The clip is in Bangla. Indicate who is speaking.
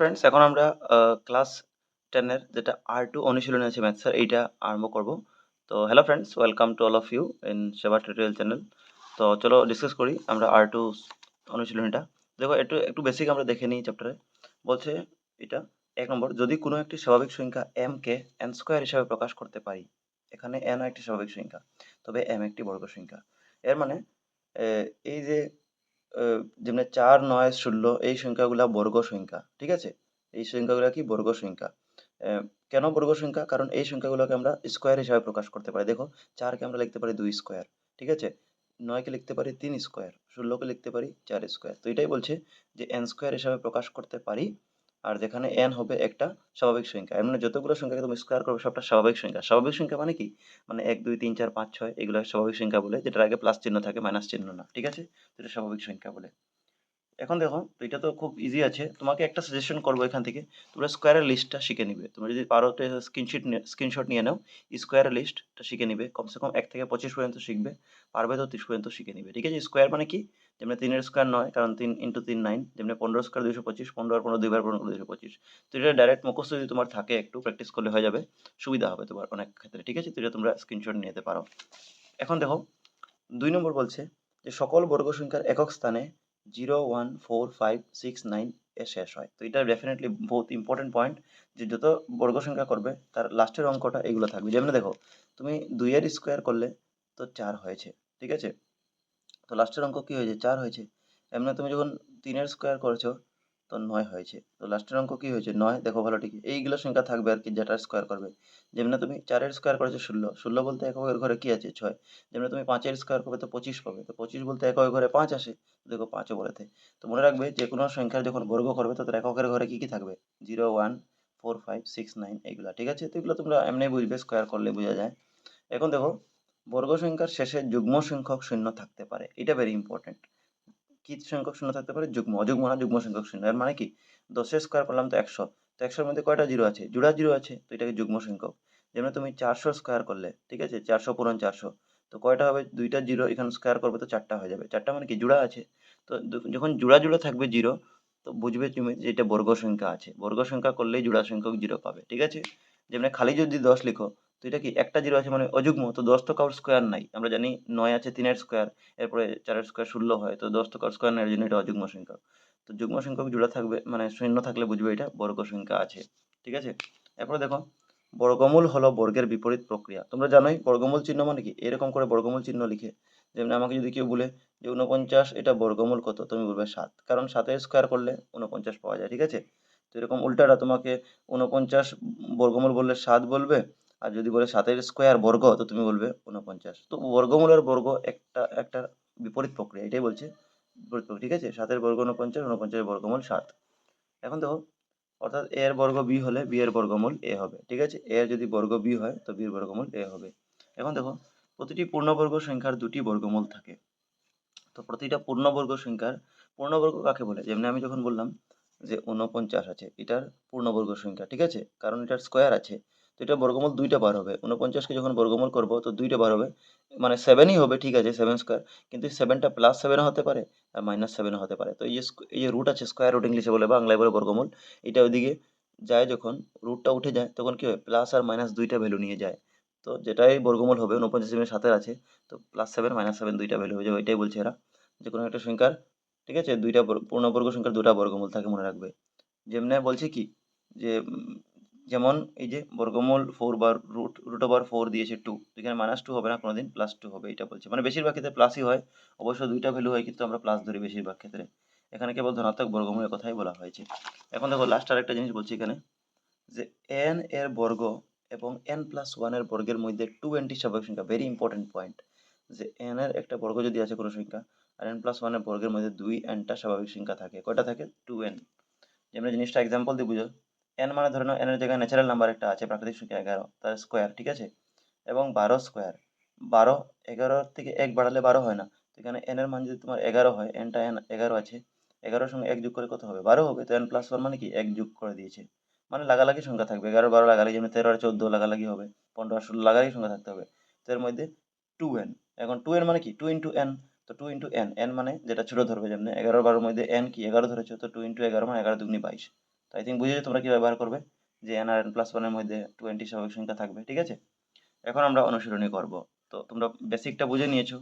Speaker 1: ফ্রেন্ডস, এখন আমরা ক্লাস 10 এর যেটা R2 অনুশীলনী আছে ম্যাথসের, এইটা আরম্ভ করব। তো hello friends, welcome to all of you in Seba tutorial channel. তো চলো ডিসকাস করি আমরা R2 অনুশীলনীটা। দেখো, একটু একটু বেসিক আমরা দেখে নিই চ্যাপ্টারে। বলছে এটা 1 নম্বর, যদি কোনো একটি স্বাভাবিক সংখ্যা m কে n স্কয়ার হিসাবে প্রকাশ করতে পারি। এখানে n একটি স্বাভাবিক সংখ্যা, তবে m একটি বর্গ সংখ্যা। এর মানে এই যে যেমনি ৪, ৯, ১৬ এই সংখ্যাগুলা বর্গ সংখ্যা। ঠিক আছে? এই সংখ্যাগুলা কি বর্গ সংখ্যা। অ্যা কেন বর্গ সংখ্যা? কারণ এই সংখ্যাগুলোকে আমরা স্কয়ার হিসাবে প্রকাশ করতে পারি। দেখো, ৪ কে আমরা লিখতে পারি ২ স্কয়ার। ঠিক আছে? ৯ কে লিখতে পারি ৩ স্কয়ার। ১৬ কে লিখতে পারি ৪ স্কয়ার। তো এটাই বলছে যে n স্কয়ার হিসাবে প্রকাশ করতে পারি। আর যেখানে n হবে একটা স্বাভাবিক সংখ্যা। এর মানে যতগুলো সংখ্যাকে তুমি স্কয়ার করবে সবটা স্বাভাবিক সংখ্যা। স্বাভাবিক সংখ্যা মানে কি? মানে ১, ২, ৩, ৪, ৫, ৬ এগুলা স্বাভাবিক সংখ্যা বলে, যেটার আগে প্লাস চিহ্ন থাকে, মাইনাস চিহ্ন না। ঠিক আছে? তো এটা স্বাভাবিক সংখ্যা বলে। এখন দেখো, তো এটা তো খুব ইজি আছে। তোমাকে একটা সাজেশন করবো এখান থেকে, তোমরা স্কোয়ারের লিস্টটা শিখে নিবে। তোমরা যদি পারো তো স্ক্রিনশট নিয়ে নাও, স্কোয়ারের লিস্টটা শিখে নিবে। কমসে কম ১ থেকে ২৫ পর্যন্ত শিখবে, পারবে তো ৩০ পর্যন্ত শিখে নিবে। ঠিক আছে? স্কোয়ার মানে কি? যেমন ৩ এর স্কোয়ার ৯, কারণ ৩ ইন্টু ৩ ৯। যেমন ১৫ স্কোয়ার ২২৫, ১৫ আর ১৫ দুইবার ১৫ ২২৫। তো এটা ডাইরেক্ট মুখস্থ যদি তোমার থাকে, একটু প্র্যাকটিস করলে হয়ে যাবে, সুবিধা হবে তোমার অনেক ক্ষেত্রে। ঠিক আছে? তো এটা তোমরা স্ক্রিনশট নিতে পারো। এখন দেখো, ২ নম্বর বলছে যে সকল বর্গ সংখ্যার একক স্থানে 0, 1, 4, 5, 6, 9 এ শেষ হয়। তো এটা ডেফিনেটলি বহুত ইম্পর্টেন্ট পয়েন্ট, যে যত বর্গ সংখ্যা করবে তার লাস্টের অঙ্কটা এগুলো থাকবে। যেমন দেখো, তুমি ২ এর স্কোয়ার করলে তো ৪ হয়েছে। ঠিক আছে? তো লাস্টের অঙ্ক কি হয়েছে? ৪ হয়েছে। এমনি তুমি যখন ৩ এর স্কোয়ার করেছো তো ৯ হয়েছে। তো লাস্টের অঙ্ক কি হয়েছে? ৯। দেখো ভালো ঠিকই। এইগুলো সংখ্যা থাকবে আর কি, যেটা স্কোয়ার করবে। যেমনি তুমি ৪ এর স্কোয়ার করেছো ১৬। ১৬ বলতে এককের ঘরে কি আছে? ৬। যেমনি তুমি ৫ এর স্কোয়ার করবে তো ২৫ পাবে। তো ২৫ বলতে এককের ঘরে ৫ আসে। দেখো ৫ ও বলেছে। তো মনে রাখবে, যে কোনো সংখ্যার যখন বর্গ করবে তো তার এককের ঘরে কি কি থাকবে? 0, 1, 4, 5, 6, 9 এইগুলা। ঠিক আছে? তো এগুলো তোমরা এমনি বুঝবে, স্কোয়ার করলে বোঝা যায়। এখন দেখো, বর্গ সংখ্যার শেষে যুগ্ম সংখ্যক শূন্য থাকতে পারে। এটা ভেরি ইম্পর্টেন্ট। কি সংখ্যক শূন্য থাকতে পারে? যুগ্ম। অযুগ্ম না, যুগ্ম সংখ্যক শূন্য। এর মানে কি? ১০ এর স্কয়ার করলাম তো ১০০। তো ১০০ এর মধ্যে কয়টা জিরো আছে? জোড়া জিরো আছে। তো এটাকে যুগ্ম সংখ্যক। যেমন তুমি ৪০০ স্কয়ার করলে, ঠিক আছে? ৪০০ পূরণ ৪০০। তো কয়টা হবে? ২টা জিরো এখানে স্কয়ার করবে তো ৪টা হয়ে যাবে। ৪টা মানে কি? জোড়া আছে। তো যখন জোড়া জোড়া থাকবে জিরো, তো বুঝবে তুমি যে এটা বর্গ সংখ্যা আছে। বর্গ সংখ্যা করলেই জোড়া সংখ্যক জিরো পাবে। ঠিক আছে? যেমন খালি যদি ১০ লিখো, তো এটা কি? একটা জিরো আছে মানে অযুগ্ম। তো ১০ তো কারোর স্কয়ার নাই। আমরা জানি ৯ আছে ৩ এর স্কয়ার। এরপরে ৪ এর স্কয়ার ১৬ হয়। তো ১০ তো কারোর স্কয়ার নাই, এর জন্য এটা অযুগ্ম সংখ্যা। তো যুগ্ম সংখ্যক জোড়া থাকবে মানে শূন্য থাকলে বুঝবে এটা বর্গ সংখ্যা আছে। ঠিক আছে? এরপরে দেখো, বর্গমূল হলো বর্গের বিপরীত প্রক্রিয়া। তোমরা জানোই বর্গমূল চিহ্ন মানে কি? এরকম করে বর্গমূল চিহ্ন লিখে, যেমন আমাকে যদি কেউ বলে যে ৪৯ এটা বর্গমূল কত? তুমি বলবে ৭। কারণ ৭ এর স্কয়ার করলে ৪৯ পাওয়া যায়। ঠিক আছে? তো এরকম উল্টাটা, তোমাকে ৪৯ বর্গমূল বললে ৭ বলবে। আর যদি বলে ৭ এর স্কয়ার বর্গ, তো তুমি বলবে ৪৯। তো বর্গমূল আর বর্গ একটা একটা বিপরীত প্রক্রিয়া, এটাই বলছে বিপরীত প্রক্রিয়া। ঠিক আছে? ৭ এর বর্গ ৪৯, ৪৯ এর বর্গমূল ৭। এখন দেখো, অর্থাৎ a এর বর্গ b হলে b এর বর্গমূল a হবে। ঠিক আছে? a এর যদি বর্গ b হয় তো b এর বর্গমূল a হবে। এখন দেখো, প্রতিটি পূর্ণবর্গ সংখ্যার দুটি বর্গমূল থাকে। তো প্রতিটা পূর্ণবর্গ সংখ্যার, পূর্ণবর্গ কাকে বলে? যেমনি আমি যখন বললাম যে ৪৯ আছে, এটার পূর্ণবর্গ সংখ্যা। ঠিক আছে? কারণ এটার স্কয়ার আছে। তো এটার বর্গমূল ২টা বার হবে। ৪৯ কে যখন বর্গমূল করব তো ২টা বার হবে। মানে 7ই হবে। ঠিক আছে? 7 স্কয়ার। কিন্তু 7টা +7 ও হতে পারে আর -7 ও হতে পারে। তো এই যে রুট আছে, স্কয়ার রুট ইংলিশে বলে, বাংলায় বলে বর্গমূল। এটা ওইদিকে যায়, যখন রুটটা উঠে যায় তখন কি হয়? প্লাস আর মাইনাস ২টা ভ্যালু নিয়ে যায়। তো যেটাই বর্গমূল হবে, ৪৯ এর সাথে আছে, তো +7 -7 ২টা ভ্যালু হয়ে যাবে। এটাই বলছে এরা, যে কোনো একটা সংখ্যার, ঠিক আছে, দুইটা পূর্ণবর্গ সংখ্যার দুটা বর্গমূল থাকে, মনে রাখবে। যেমনে বলছে কি, যে যেমন এই যে বর্গমূল 4 বার রুট ওভার 4 দিয়েছে 2, এখানে -2 হবে না, কোনোদিন +2 হবে, এটা বলছে। মানে বেশিরভাগ ক্ষেত্রে প্লাসই হয়। অবশ্য দুইটা ভ্যালু হয়, কিন্তু আমরা প্লাস ধরি বেশিরভাগ ক্ষেত্রে। এখানে কেবল ধনাত্মক বর্গমূলের কথাই বলা হয়েছে। এখন দেখো, লাস্ট আরেকটা জিনিস বলছি এখানে, যে n এর বর্গ এবং n+1 এর বর্গের মধ্যে 2nটি স্বাভাবিক সংখ্যা। ভেরি ইম্পর্টেন্ট পয়েন্ট, যে n এর একটা বর্গ যদি আছে কোনো সংখ্যা, আর n+1 এর বর্গের মধ্যে 2nটা স্বাভাবিক সংখ্যা থাকে। কয়টা থাকে? 2n। যেমন জিনিসটা এক্সাম্পল দিয়ে বুঝো। n মানে ধরে নাও n এর জায়গায় ন্যাচারাল নাম্বার একটা আছে, প্রাকৃতিক সংখ্যা 11, তার স্কোয়ার। ঠিক আছে? এবং 12 স্কোয়ার। 12, 11 থেকে 1 বাড়ালে 12 হয় না। তো এখানে n এর মান যদি তোমার 11 হয়, nটা n 11 আছে, 11 সঙ্গে 1 যোগ করে কত হবে? 12 হবে। তো n+1 মানে কি? 1 যোগ করে দিয়েছে। মানে লাগালাগি সংখ্যা থাকবে। 11 12 লাগালাগি, যেমন 13 আর 14 লাগালাগি হবে, 15 আর 16 লাগালাগি সংখ্যা থাকতে হবে। তো এর মধ্যে 2n। এখন 2n মানে কি? 2 ইন্টু n। তো 2 n, n মানে যেটা ছোট ধরবে, যেমন 11 12 এর মধ্যে n কি 11 ধরেছো, তো 2 × 11 মানে 11 দুগুনি 22। তো আই থিঙ্ক বুঝেছো তোমরা কীভাবে ব্যবহার করবে, যে এন আর এন প্লাস ওয়ানের মধ্যে 20 স্বাভাবিক সংখ্যা থাকবে। ঠিক আছে, এখন আমরা অনুশীলনী করব। তো তোমরা বেসিকটা বুঝে নিয়েছো,